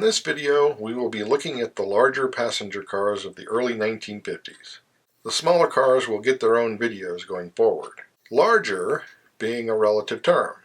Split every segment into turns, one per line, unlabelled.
In this video, we will be looking at the larger passenger cars of the early 1950s. The smaller cars will get their own videos going forward. Larger being a relative term.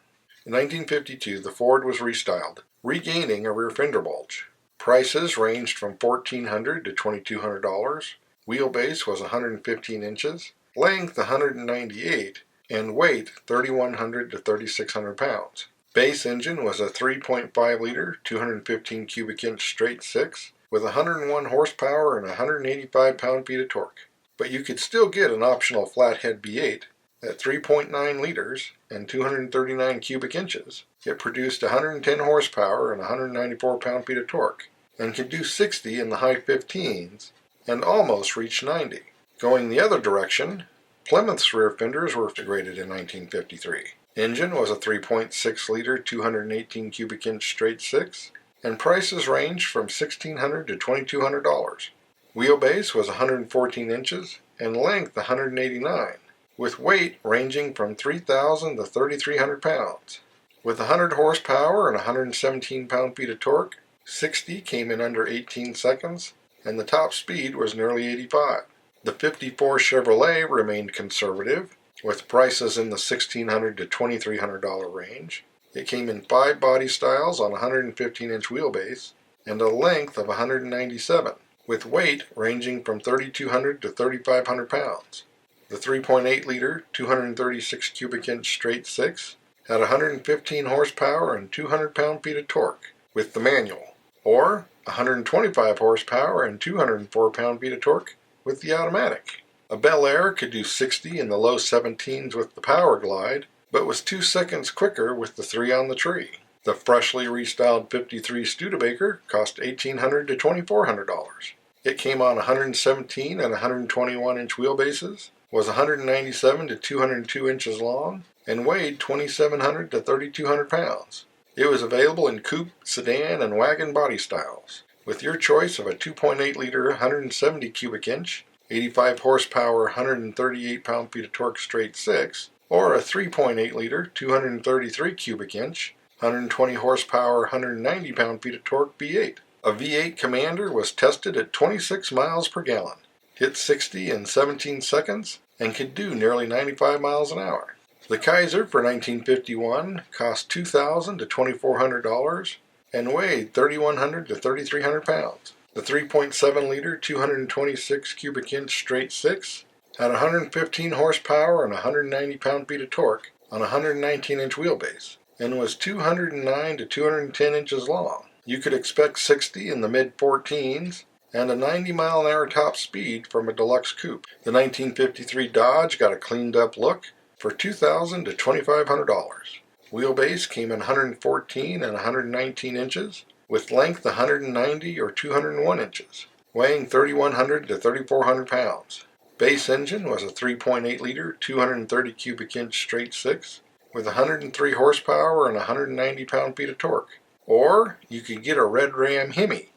In 1952, the Ford was restyled, regaining a rear fender bulge. Prices ranged from $1,400 to $2,200. Wheelbase was 115 inches, length 198, and weight 3,100 to 3,600 pounds. Base engine was a 3.5-liter, 215 cubic inch straight six with 101 horsepower and 185 pound-feet of torque. But you could still get an optional flathead V8 at 3.9 liters and 239 cubic inches. It produced 110 horsepower and 194 pound-feet of torque, and could do 60 in the high 15s and almost reach 90. Going the other direction, Plymouth's rear fenders were integrated in 1953. Engine was a 3.6-liter, 218 cubic inch straight six, and prices ranged from $1,600 to $2,200. Wheelbase was 114 inches and length 189, with weight ranging from 3,000 to 3,300 pounds. With 100 horsepower and 117 pound-feet of torque, 60 came in under 18 seconds, and the top speed was nearly 85. The 54 Chevrolet remained conservative, with prices in the $1,600 to $2,300 range. It came in 5 body styles on a 115-inch wheelbase and a length of 197, with weight ranging from 3,200 to 3,500 pounds. The 3.8-liter, 236 cubic inch straight six had 115 horsepower and 200 pound-feet of torque with the manual, or 125 horsepower and 204 pound-feet of torque with the automatic. A Bel Air could do 60 in the low 17s with the Power Glide, but was 2 seconds quicker with the 3 on the tree. The freshly restyled 53 Studebaker cost $1,800 to $2,400. It came on 117 and 121 inch wheelbases, was 197 to 202 inches long, and weighed 2,700 to 3,200 pounds. It was available in coupe, sedan, and wagon body styles, with your choice of a 2.8-liter 170 cubic inch, 85 horsepower, 138 pound-feet of torque straight six, or a 3.8-liter 233 cubic inch, 120 horsepower, 190 pound-feet of torque V8. A V8 Commander was tested at 26 miles per gallon, hit 60 in 17 seconds, and could do nearly 95 miles an hour. The Kaiser for 1951 cost $2,000 to $2,400 and weighed 3,100 to 3,300 pounds. The 3.7-liter, 226 cubic inch straight six had 115 horsepower and 190 pound-feet of torque on a 119-inch wheelbase and was 209 to 210 inches long. You could expect 60 in the mid-14s and a 90-mile-an-hour top speed from a deluxe coupe. The 1953 Dodge got a cleaned-up look for $2,000 to $2,500. Wheelbase came in 114 and 119 inches, with length 190 or 201 inches, weighing 3,100 to 3,400 pounds. Base engine was a 3.8-liter, 230 cubic inch straight six, with 103 horsepower and 190 pound-feet of torque. Or you could get a Red Ram Hemi,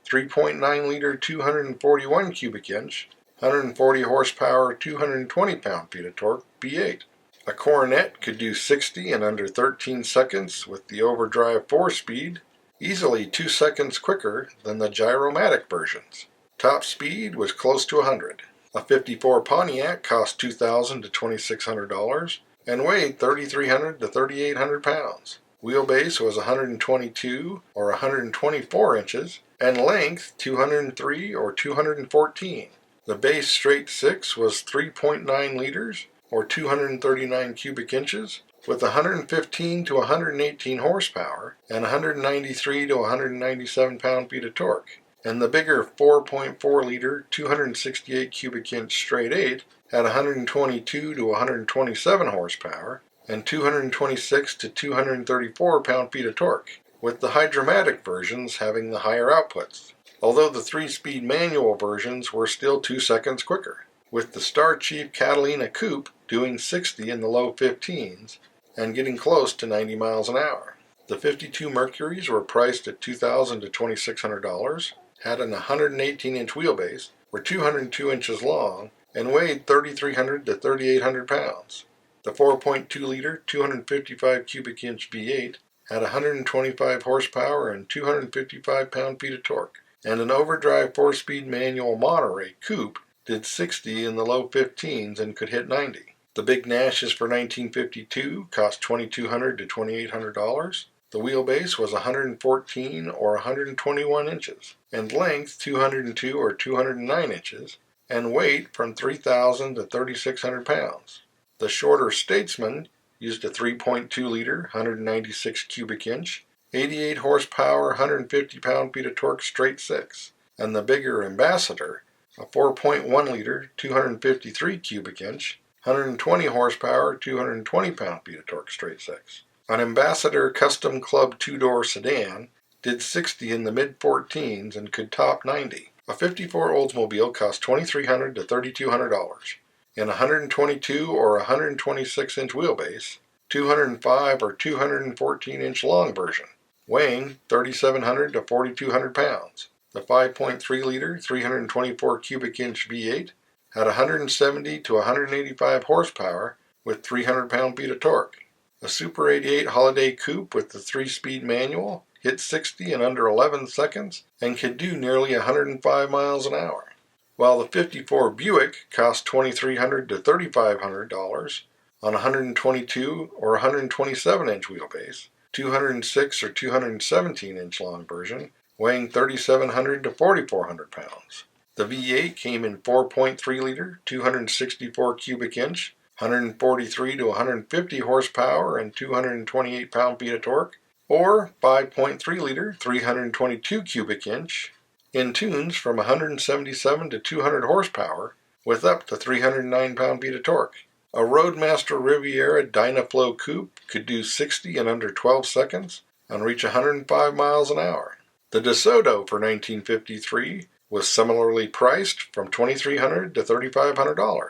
3.9-liter, 241 cubic inch, 140 horsepower, 220 pound-feet of torque V8. A Coronet could do 60 in under 13 seconds with the overdrive 4-speed, easily 2 seconds quicker than the Gyromatic versions. Top speed was close to 100. A 54 Pontiac cost $2,000 to $2,600 and weighed 3,300 to 3,800 pounds. Wheelbase was 122 or 124 inches and length 203 or 214. The base straight six was 3.9 liters or 239 cubic inches with 115 to 118 horsepower and 193 to 197 pound-feet of torque. And the bigger 4.4-liter, 268 cubic inch straight eight had 122 to 127 horsepower and 226 to 234 pound-feet of torque, with the Hydromatic versions having the higher outputs, although the 3-speed manual versions were still 2 seconds quicker, with the Star Chief Catalina Coupe doing 60 in the low 15s and getting close to 90 miles an hour. The 52 Mercurys were priced at $2,000 to $2,600, had an 118-inch wheelbase, were 202 inches long, and weighed 3,300 to 3,800 pounds. The 4.2-liter, 255 cubic inch V8 had 125 horsepower and 255 pound-feet of torque, and an overdrive 4-speed manual Monterey coupe did 60 in the low 15s and could hit 90. The big Nashes for 1952 cost $2,200 to $2,800. The wheelbase was 114 or 121 inches, and length 202 or 209 inches, and weight from 3,000 to 3,600 pounds. The shorter Statesman used a 3.2-liter, 196 cubic inch, 88 horsepower, 150 pound-feet of torque straight six, and the bigger Ambassador, a 4.1-liter, 253 cubic inch, 120 horsepower, 220 pound-feet of torque straight six. An Ambassador Custom Club 2-door sedan did 60 in the mid-14s and could top 90. A 54 Oldsmobile cost $2,300 to $3,200. In a 122 or 126-inch wheelbase, 205 or 214-inch long version, weighing 3,700 to 4,200 pounds. The 5.3-liter, 324 cubic inch V8 had 170 to 185 horsepower with 300 pound-feet of torque. A Super 88 Holiday Coupe with the 3-speed manual hit 60 in under 11 seconds and could do nearly 105 miles an hour. While the 54 Buick cost $2,300 to $3,500 on a 122 or 127-inch wheelbase, 206 or 217-inch long version, weighing 3,700 to 4,400 pounds. The V8 came in 4.3-liter, 264 cubic inch, 143 to 150 horsepower and 228 pound-feet of torque, or 5.3-liter, 322 cubic inch, in tunes from 177 to 200 horsepower with up to 309 pound-feet of torque. A Roadmaster Riviera Dynaflow Coupe could do 60 in under 12 seconds and reach 105 miles an hour. The DeSoto for 1953 was similarly priced from $2,300 to $3,500.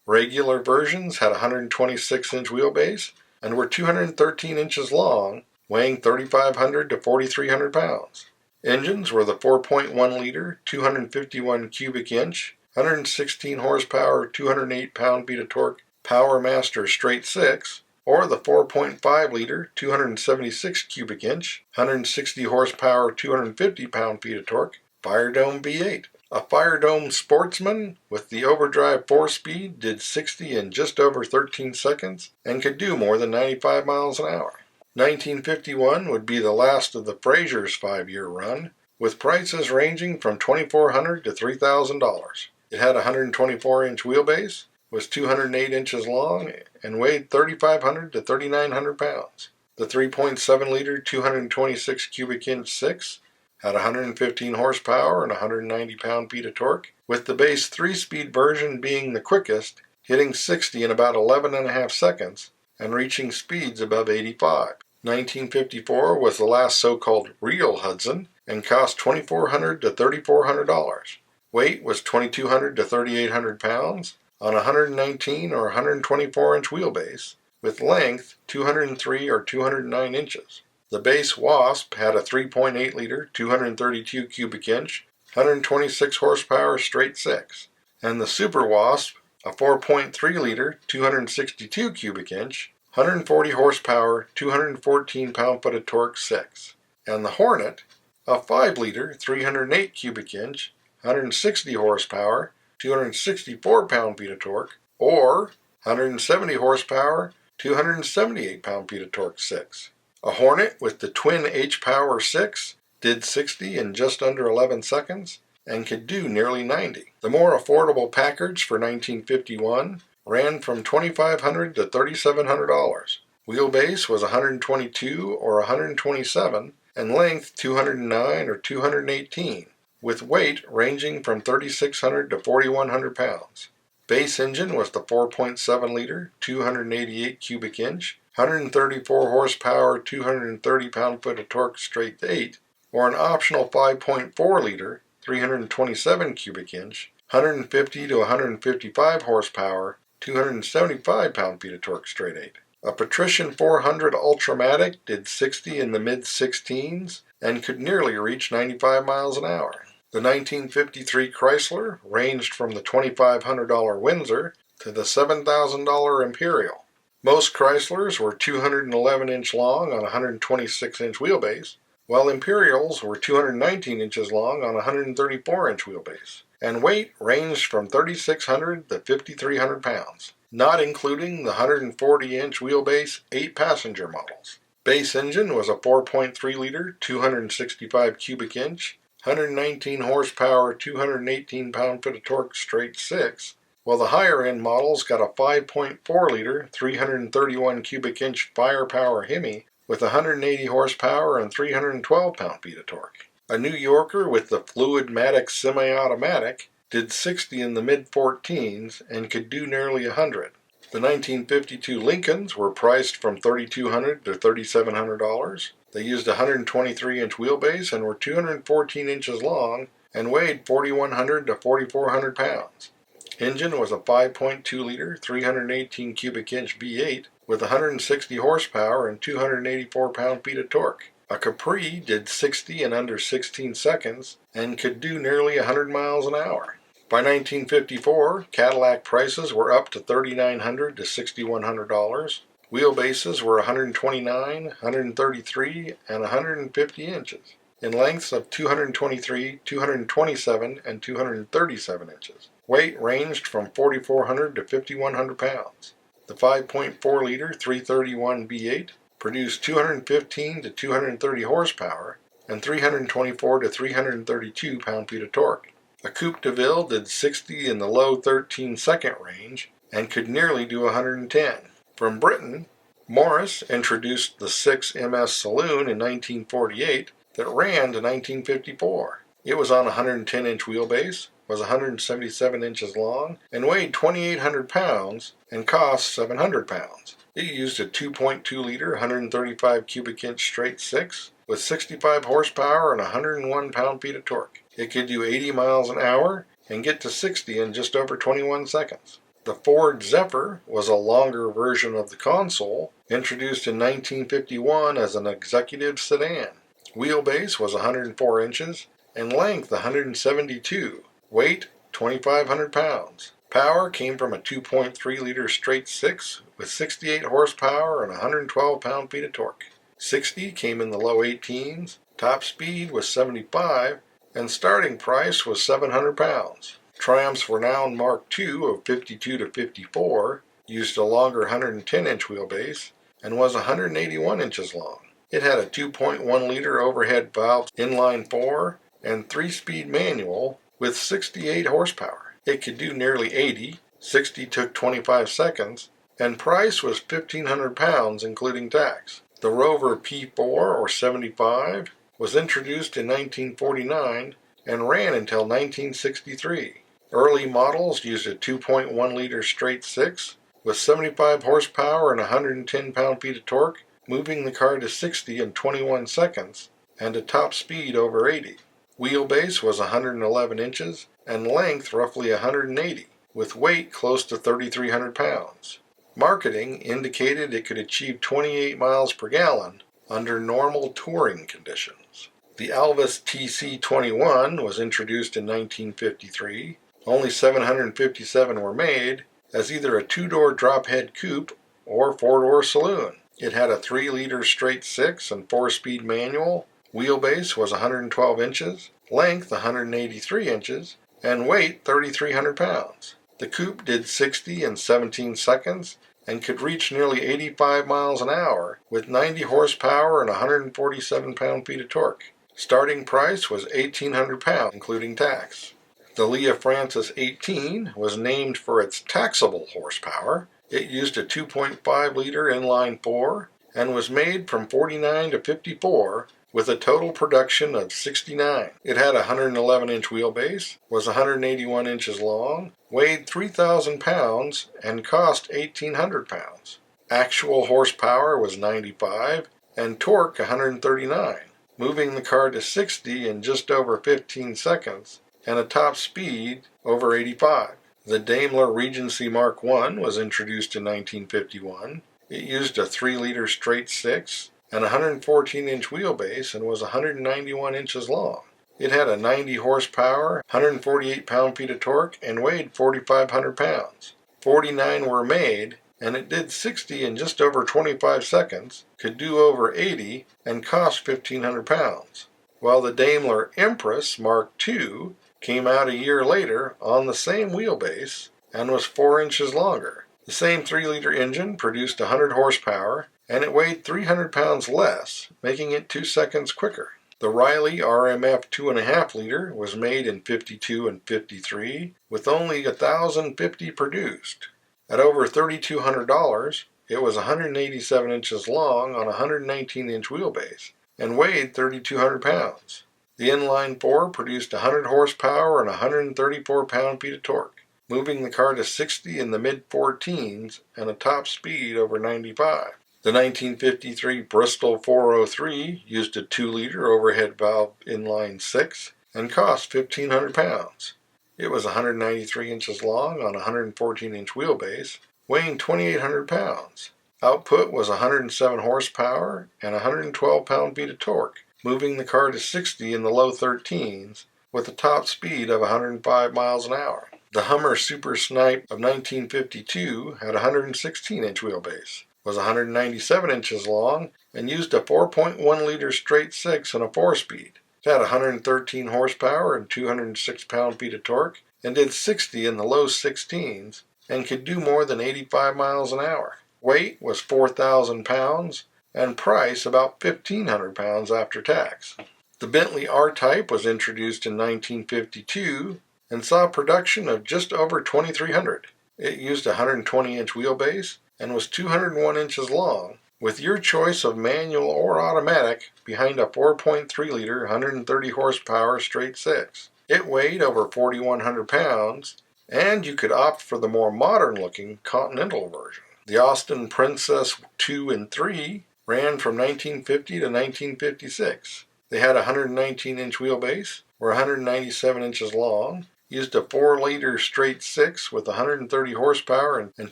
Regular versions had a 126-inch wheelbase and were 213 inches long, weighing 3,500 to 4,300 pounds. Engines were the 4.1-liter, 251 cubic inch, 116 horsepower, 208 pound-feet of torque Power Master straight six, or the 4.5-liter, 276 cubic inch, 160 horsepower, 250 pound-feet of torque Firedome V8. A Firedome Sportsman with the overdrive 4-speed did 60 in just over 13 seconds and could do more than 95 miles an hour. 1951 would be the last of the Fraser's 5-year run, with prices ranging from $2,400 to $3,000. It had a 124-inch wheelbase, was 208 inches long, and weighed 3,500 to 3,900 pounds. The 3.7-liter, 226 cubic inch 6 had 115 horsepower and 190 pound-feet of torque, with the base 3-speed version being the quickest, hitting 60 in about 11.5 seconds and reaching speeds above 85. 1954 was the last so-called real Hudson and cost $2,400 to $3,400. Weight was 2,200 to 3,800 pounds on a 119 or 124-inch wheelbase, with length 203 or 209 inches. The base Wasp had a 3.8-liter, 232 cubic inch, 126 horsepower straight six, and the Super Wasp, a 4.3-liter, 262 cubic inch, 140 horsepower, 214 pound-foot of torque six, and the Hornet, a 5-liter, 308 cubic inch, 160 horsepower, 264 pound-feet of torque, or 170 horsepower, 278 pound-feet of torque six. A Hornet with the twin H-Power 6 did 60 in just under 11 seconds and could do nearly 90. The more affordable Packards for 1951 ran from $2,500 to $3,700. Wheelbase was 122 or 127 and length 209 or 218, with weight ranging from 3,600 to 4,100 pounds. Base engine was the 4.7-liter, 288 cubic inch, 134 horsepower, 230 pound-foot of torque straight 8, or an optional 5.4-liter, 327 cubic inch, 150 to 155 horsepower, 275 pound-feet of torque straight 8. A Patrician 400 Ultramatic did 60 in the mid-16s and could nearly reach 95 miles an hour. The 1953 Chrysler ranged from the $2,500 Windsor to the $7,000 Imperial. Most Chryslers were 211-inch long on a 126-inch wheelbase, while Imperials were 219 inches long on a 134-inch wheelbase, and weight ranged from 3,600 to 5,300 pounds, not including the 140-inch wheelbase 8-passenger models. Base engine was a 4.3-liter, 265 cubic inch, 119 horsepower, 218 pound-feet of torque straight six, while the higher-end models got a 5.4-liter, 331 cubic inch firepower Hemi with 180 horsepower and 312 pound-feet of torque. A New Yorker with the Fluidmatic semi-automatic did 60 in the mid-14s and could do nearly 100. The 1952 Lincolns were priced from $3,200 to $3,700. They used a 123-inch wheelbase and were 214 inches long and weighed 4,100 to 4,400 pounds. Engine was a 5.2-liter, 318 cubic inch V8 with 160 horsepower and 284 pound-feet of torque. A Capri did 60 in under 16 seconds and could do nearly 100 miles an hour. By 1954, Cadillac prices were up to $3,900 to $6,100. Wheelbases were 129, 133, and 150 inches, in lengths of 223, 227, and 237 inches. Weight ranged from 4,400 to 5,100 pounds. The 5.4-liter 331 V8 produced 215 to 230 horsepower and 324 to 332 pound-feet of torque. A Coupe de Ville did 60 in the low 13-second range and could nearly do 110. From Britain, Morris introduced the 6MS Saloon in 1948 that ran to 1954. It was on a 110-inch wheelbase, was 177 inches long, and weighed 2,800 pounds and cost 700 pounds. It used a 2.2-liter, 135 cubic inch straight six with 65 horsepower and 101 pound-feet of torque. It could do 80 miles an hour and get to 60 in just over 21 seconds. The Ford Zephyr was a longer version of the Consul, introduced in 1951 as an executive sedan. Wheelbase was 104 inches and length 172. Weight 2,500 pounds. Power came from a 2.3-liter straight six with 68 horsepower and 112 pound-feet of torque. 60 came in the low 18s. Top speed was 75. And starting price was 700 pounds. Triumphs were now Mark II of 52 to 54, used a longer 110-inch wheelbase, and was 181 inches long. It had a 2.1-liter overhead valve inline 4 and 3-speed manual with 68 horsepower. It could do nearly 80, 60 took 25 seconds, and price was 1,500 pounds including tax. The Rover P4 or 75 was introduced in 1949 and ran until 1963. Early models used a 2.1-liter straight six with 75 horsepower and 110 pound-feet of torque, moving the car to 60 in 21 seconds and a top speed over 80. Wheelbase was 111 inches and length roughly 180, with weight close to 3,300 pounds. Marketing indicated it could achieve 28 miles per gallon under normal touring conditions. The Alvis TC21 was introduced in 1953. Only 757 were made as either a two-door drop-head coupe or four-door saloon. It had a 3-liter straight six and 4-speed manual. Wheelbase was 112 inches, length 183 inches, and weight 3,300 pounds. The coupe did 60 in 17 seconds and could reach nearly 85 miles an hour with 90 horsepower and 147 pound-feet of torque. Starting price was 1,800 pounds, including tax. The Lea-Francis 18 was named for its taxable horsepower. It used a 2.5-liter inline 4 and was made from 49 to 54 with a total production of 69. It had a 111-inch wheelbase, was 181 inches long, weighed 3,000 pounds, and cost 1,800 pounds. Actual horsepower was 95 and torque 139, moving the car to 60 in just over 15 seconds and a top speed over 85. The Daimler Regency Mark I was introduced in 1951. It used a 3-liter straight six and a 114-inch wheelbase and was 191 inches long. It had a 90 horsepower, 148 pound-feet of torque, and weighed 4,500 pounds. 49 were made, and it did 60 in just over 25 seconds, could do over 80, and cost 1,500 pounds. While the Daimler Empress Mark II came out a year later on the same wheelbase and was 4 inches longer. The same 3-liter engine produced 100 horsepower, and it weighed 300 pounds less, making it 2 seconds quicker. The Riley RMF 2.5-liter was made in 52 and 53, with only 1,050 produced. At over $3,200, it was 187 inches long on a 119-inch wheelbase, and weighed 3,200 pounds. The inline 4 produced 100 horsepower and 134 pound-feet of torque, moving the car to 60 in the mid-14s and a top speed over 95. The 1953 Bristol 403 used a 2-liter overhead valve inline 6 and cost 1,500 pounds. It was 193 inches long on a 114-inch wheelbase, weighing 2,800 pounds. Output was 107 horsepower and 112 pound-feet of torque, moving the car to 60 in the low 13s with a top speed of 105 miles an hour. The Hummer Super Snipe of 1952 had a 116-inch wheelbase, was 197 inches long, and used a 4.1-liter straight 6 and a 4-speed. It had 113 horsepower and 206 pound-feet of torque, and did 60 in the low 16s, and could do more than 85 miles an hour. Weight was 4,000 pounds, and price about 1,500 pounds after tax. The Bentley R-Type was introduced in 1952 and saw production of just over 2,300. It used a 120-inch wheelbase and was 201 inches long, with your choice of manual or automatic behind a 4.3-liter 130 horsepower straight 6. It weighed over 4,100 pounds, and you could opt for the more modern-looking Continental version. The Austin Princess 2 and 3 ran from 1950 to 1956. They had a 119-inch wheelbase, were 197 inches long, used a 4-liter straight 6 with 130 horsepower and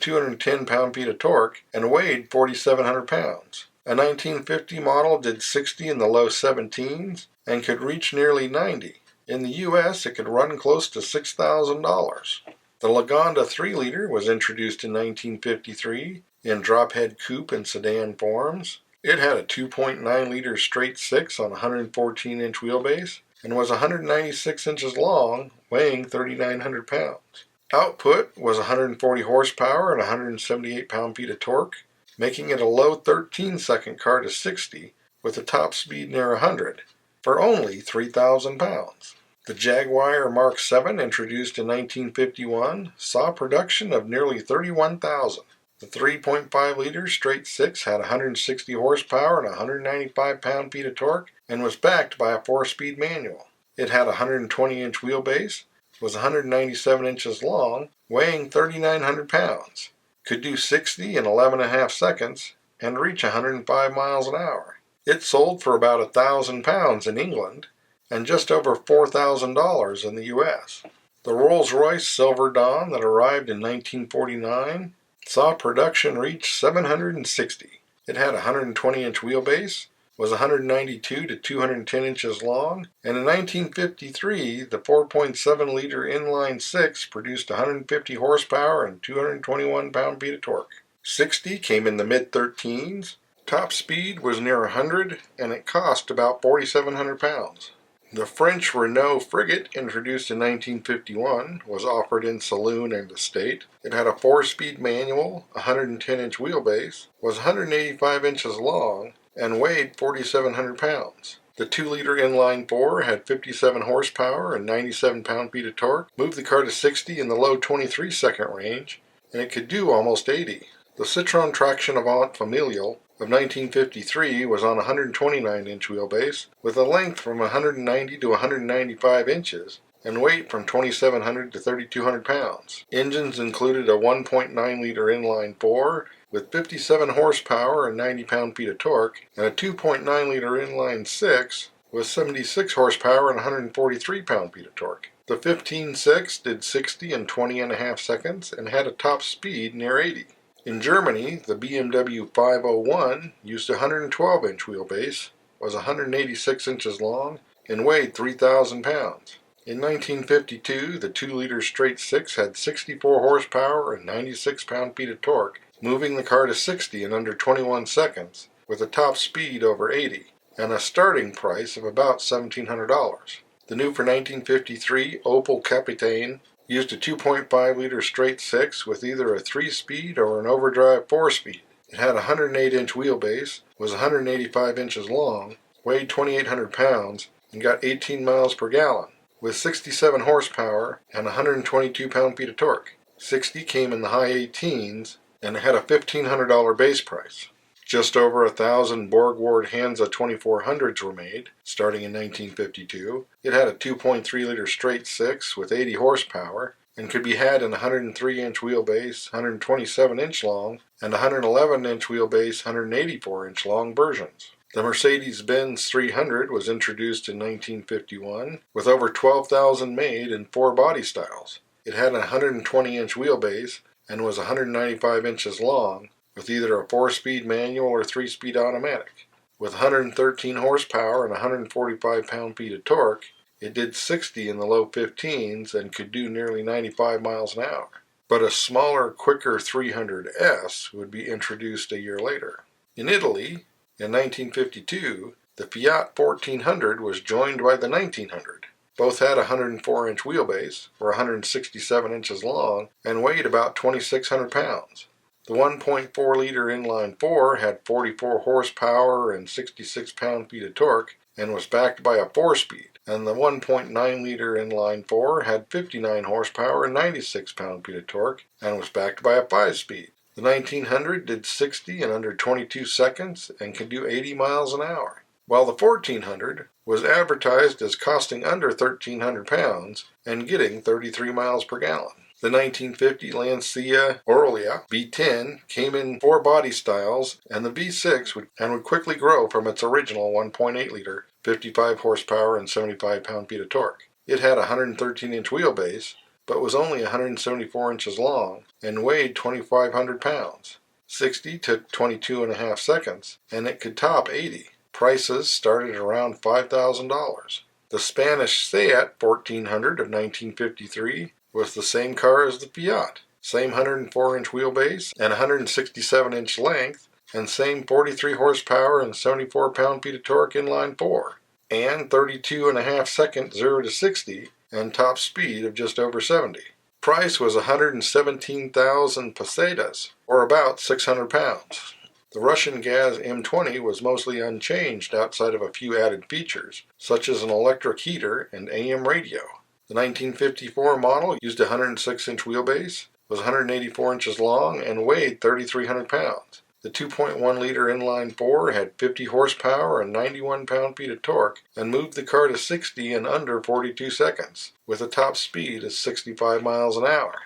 210 pound-feet of torque, and weighed 4,700 pounds. A 1950 model did 60 in the low 17s and could reach nearly 90. In the U.S., it could run close to $6,000. The Lagonda 3-liter was introduced in 1953 in drophead coupe and sedan forms. It had a 2.9-liter straight 6 on a 114-inch wheelbase and was 196 inches long, weighing 3,900 pounds. Output was 140 horsepower and 178 pound-feet of torque, making it a low 13-second car to 60 with a top speed near 100 for only 3,000 pounds. The Jaguar Mark VII, introduced in 1951, saw production of nearly 31,000. The 3.5-liter straight 6 had 160 horsepower and 195 pound-feet of torque and was backed by a 4-speed manual. It had a 120-inch wheelbase, was 197 inches long, weighing 3,900 pounds, could do 60 in 11.5 seconds, and reach 105 miles an hour. It sold for about 1,000 pounds in England and just over $4,000 in the U.S. The Rolls-Royce Silver Dawn that arrived in 1949 saw production reach 760. It had a 120-inch wheelbase, was 192 to 210 inches long, and in 1953, the 4.7-liter inline 6 produced 150 horsepower and 221 pound-feet of torque. 60 came in the mid-13s, top speed was near 100, and it cost about 4,700 pounds. The French Renault Frigate, introduced in 1951, was offered in saloon and estate. It had a 4-speed manual, a 110-inch wheelbase, was 185 inches long, and weighed 4,700 pounds. The 2-liter inline 4 had 57 horsepower and 97 pound-feet of torque, moved the car to 60 in the low 23-second range, and it could do almost 80. The Citroen Traction Avant Familial of 1953 was on a 129-inch wheelbase, with a length from 190 to 195 inches, and weight from 2,700 to 3,200 pounds. Engines included a 1.9-liter inline 4 with 57 horsepower and 90 pound-feet of torque, and a 2.9-liter inline 6 with 76 horsepower and 143 pound-feet of torque. The 15.6 did 60 in 20.5 seconds and had a top speed near 80. In Germany, the BMW 501 used a 112-inch wheelbase, was 186 inches long, and weighed 3,000 pounds. In 1952, the 2-liter straight 6 had 64 horsepower and 96 pound-feet of torque, moving the car to 60 in under 21 seconds with a top speed over 80 and a starting price of about $1,700. The new for 1953 Opel Capitaine used a 2.5-liter straight six with either a 3-speed or an overdrive 4-speed. It had a 108-inch wheelbase, was 185 inches long, weighed 2,800 pounds, and got 18 miles per gallon, with 67 horsepower and 122 pound-feet of torque. 60 came in the high 18s, and it had a $1,500 base price. Just over 1,000 Borgward Hansa 2400s were made, starting in 1952. It had a 2.3-liter straight six with 80 horsepower, and could be had in 103-inch wheelbase, 127-inch long, and 111-inch wheelbase, 184-inch long versions. The Mercedes-Benz 300 was introduced in 1951, with over 12,000 made in 4 body styles. It had a 120-inch wheelbase and was 195 inches long, with either a 4-speed manual or 3-speed automatic. With 113 horsepower and 145 pound-feet of torque, it did 60 in the low 15s and could do nearly 95 miles an hour. But a smaller, quicker 300S would be introduced a year later. In Italy, in 1952, the Fiat 1400 was joined by the 1900. Both had a 104-inch wheelbase, or 167 inches long, and weighed about 2,600 pounds. The 1.4-liter inline-4 had 44 horsepower and 66 pound-feet of torque, and was backed by a 4-speed, and the 1.9-liter inline-4 had 59 horsepower and 96 pound-feet of torque, and was backed by a 5-speed. The 1900 did 60 in under 22 seconds and could do 80 miles an hour, while the 1400 was advertised as costing under 1,300 pounds and getting 33 miles per gallon. The 1950 Lancia Aurelia V10 came in 4 body styles, and the V6 would quickly grow from its original 1.8-liter, 55 horsepower and 75 pound-feet of torque. It had a 113-inch wheelbase, but was only 174 inches long and weighed 2,500 pounds. 60 took 22.5 seconds, and it could top 80. Prices started at around $5,000. The Spanish Seat 1400 of 1953 was the same car as the Fiat, same 104-inch wheelbase and 167-inch length, and same 43 horsepower and 74 pound-feet of torque inline-4, and 32.5-second 0 to 60, and top speed of just over 70. Price was 117,000 pesetas, or about 600 pounds. The Russian Gaz M20 was mostly unchanged outside of a few added features, such as an electric heater and AM radio. The 1954 model used a 106-inch wheelbase, was 184 inches long, and weighed 3,300 pounds. The 2.1-liter inline-4 had 50 horsepower and 91 pound-feet of torque, and moved the car to 60 in under 42 seconds, with a top speed of 65 miles an hour.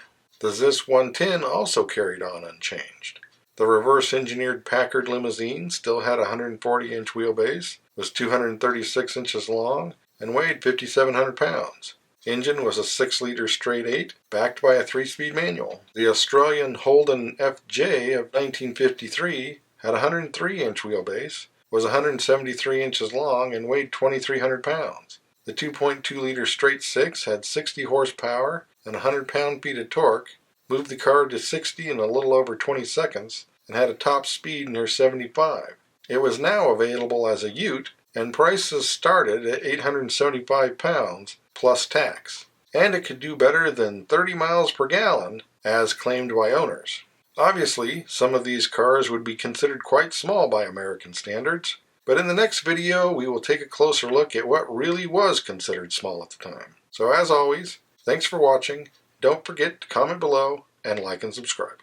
The ZIS 110 also carried on unchanged. The reverse-engineered Packard limousine still had a 140-inch wheelbase, was 236 inches long, and weighed 5,700 pounds. Engine was a 6-liter straight 8, backed by a 3-speed manual. The Australian Holden FJ of 1953 had a 103-inch wheelbase, was 173 inches long, and weighed 2,300 pounds. The 2.2-liter straight 6 had 60 horsepower and 100 pound-feet of torque, moved the car to 60 in a little over 20 seconds, and had a top speed near 75. It was now available as a ute, and prices started at 875 pounds plus tax, and it could do better than 30 miles per gallon as claimed by owners. Obviously, some of these cars would be considered quite small by American standards, but in the next video we will take a closer look at what really was considered small at the time. So as always, thanks for watching. Don't forget to comment below and like and subscribe.